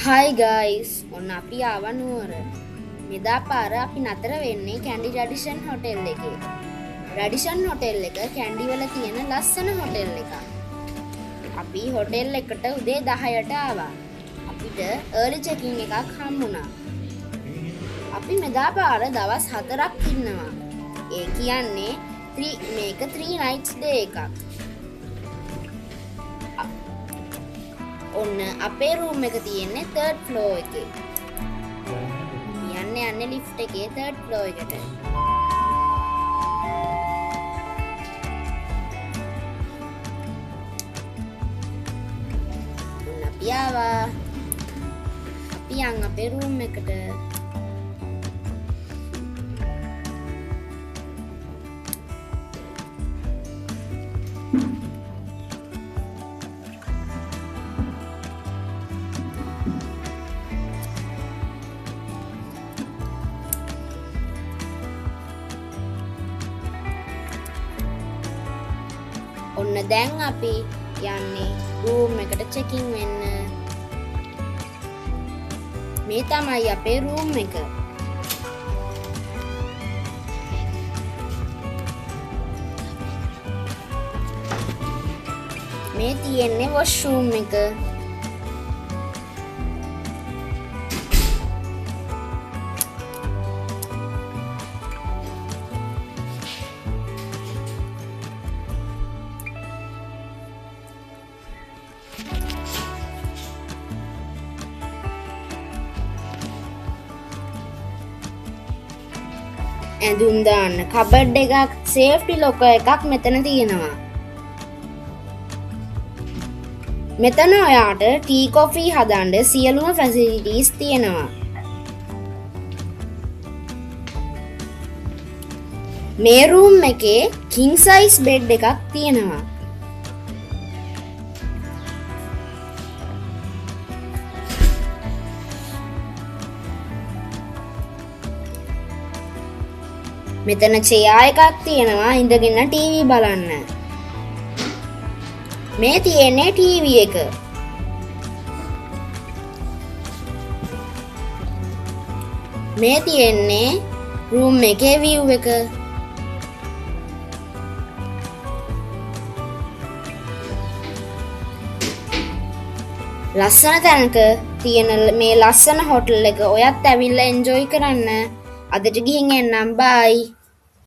Hi guys, ඔන්න අපි ආවා නුවර. මෙදා පාර අපි නතර වෙන්නේ කැන්ඩි රැඩිෂන් හොටෙල් එකේ. රැඩිෂන් හොටෙල් එක කැන්ඩි වල තියෙන ලස්සන හොටෙල් එකක්. අපි හොටෙල් එකට උදේ 10ට ආවා. අපිට early checking එකක් හම්බුණා. අපි මෙදා පාර දවස් 4ක් ඉන්නවා. ඒ කියන්නේ මේක 3 nights day එකක්. ඔන්න අපේ රූම් එක තියෙන්නේ 3rd floor එකේ. යන්නේ lift එකේ 3rd floor එකට. ඔන්න අපි ආවා. අපි යන් අපේ රූම් එකට. ඔන්න දැන් අපි යන්නේ රූම් එකට චෙකින් වෙන්න. මේ තමයි අපේ රූම් එක. මේ තියෙන්නේ වොෂ්රූම් එක. ඇඳුම් දාන්න කබඩ් එකක්, සේෆ්ටි ලොකර් එකක් මෙතන තියෙනවා. මෙතන ඔයාට ටී කොෆි හදන්න සියලුම ෆැසිලිටිස් තියෙනවා. මේ රූම් එකේ කිං සයිස් බෙඩ් එකක් තියෙනවා. මෙතන චෙයා එකක් තියෙනවා ඉඳගෙන ටීවී බලන්න. මේ තියෙන්නේ ටීවී එක. මේ තියෙන්නේ රූම් එකේ view එක. ලස්සන තැනක තියෙන මේ ලස්සන හොටල් එක ඔයත් ඇවිල්ලා එන්ජොයි කරන්න. අදට ගිහින් එන්නම් බයි.